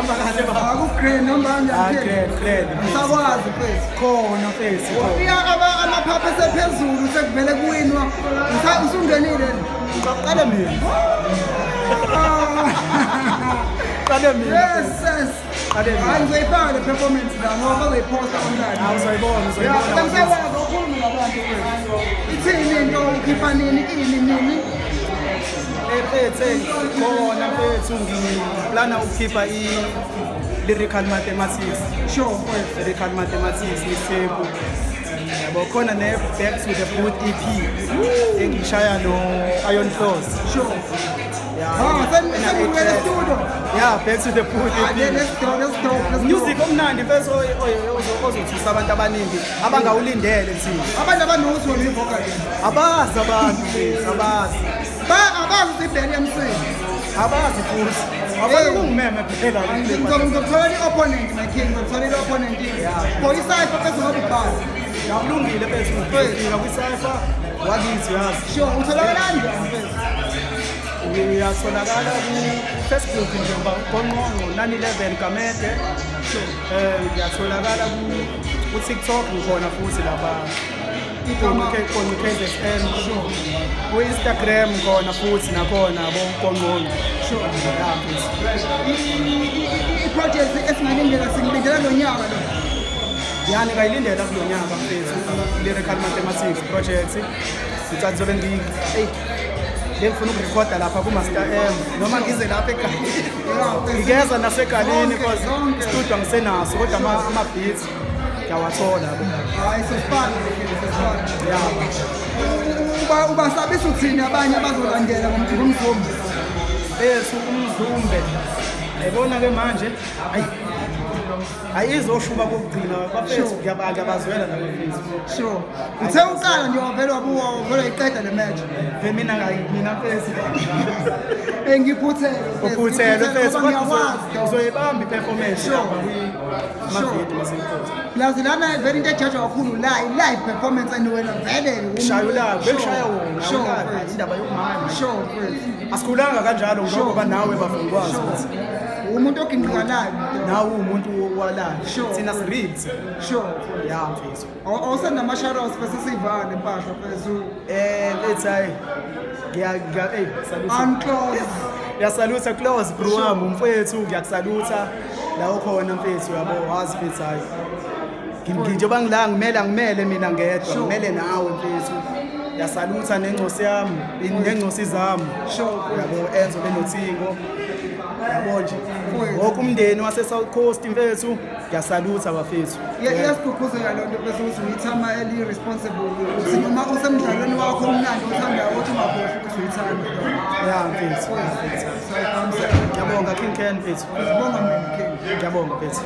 Hamba kahle baba. Akugreen noma kanjani? Great. Sakwazi mfethu. Khona mfethu. Ufika amaphapha esephezulu sekuvele kuwinwa. Usungenile. Qale mina. Qale mina. Yes. Qale mina. Angizoyifaka le performance la ngoba bazoyiposta online. Awuzayibona. Ngisebenza kakhulu nabantu mfethu. Ithini into ukhipha nini ini? Khona mfethu ngiplana ukukhipha i-lyrical mathematics. Sure mfethu. Lyrical mathematics isebu. Yabo khona ne-Back to the Boot EP engishaya no-Iron Claws. Sure. Yeah, Back to the Boot EP. Let's go. Music omnandi mfethu ozothisa abantu abaningi abangawulindele thina. Abantu abanozwa ivocal. Abazi abantu mfethu, abazi. Abazi ibheli emsini. Abazi futhi. Abanye kungimeme phela. Ngizothola i-opponent my king, ngizothola i-opponent. For i-cypher bese ngoba ibhala. Yakulungile mfethu ufika kwi-cypher wakithi yazi. Sure, utholakala kanjani mfethu? Uyatholakala ku-Facebook nje uqonqonqo 911 Kamede. Ngiyatholakala ku-TikTok ngikhona futhi lapha. KZN. Ku-Instagram khona futhi nakhona boqonqonqo. I-project esingayilindela singilindela lo nyaka lo. Yani ngayilindela kulo nyaka mfethu lyrical mathematics project. Ngithatha zobe ngifuna ukurekhoda lapha ku-Master M noma ngize lapha eGalini. Ngigeza naseGalini because studio ngisenaso kodwa ama-beats ngiyawathola. Hayi sesifana. Ubasabisa uthini abanye abazolandela ngomzumbe? Bethu umzumbe. Yabona ke manje ayizoshuba kokugcina bafethu ngiyabazwela la bafethu. Sure. Uthe uqala nje wavela wabona iqeda le match. Mina mfethu. Ngiphuthele. Uphuthele mfethu Ngiyakwazi. Uzoyibamba i-performance lapha kwi-video masenkosi. Plaza lana very into ejudge kakhulu live performance and wena vele ushayula bekushaya wona indaba yokumanga. Sure. Asikhulanga kanjalo ngoba nawe bafungwazi ukuthi umuntu oginqikanayo nawe umuntu walayo thina sireads. Sure. Yeah mfethu. Awusanda ama-shadows bese sivale impahla mfethu. Let's say unclose. Ngiyasalutha close bro wami mfethu ngiyakusalutha la ukhona mfethu yabo wazi mfethu hayi. Njengoba ngimele mina ngedwa ngimele nawe mfethu. Ngiyasalutha nengcosi yami nengcosi zami. Sure. Yabo Enzo Benothingo. Yabo nje wonke umndeni wase-South Coast mfethu ngiyasalutha bafethu. Iyasiqhuqhuzela loo nto bese ukuthi uyithama eli-responsible ukuthi noma usemdlalweni wakho omnandi othandayo ukuthi ungakhohlwa ukuthi uyithanda. Ya mfethu. Ngiyabonga King Ken mfethu. Ngiyabonga mina King. Ngiyabonga mfethu.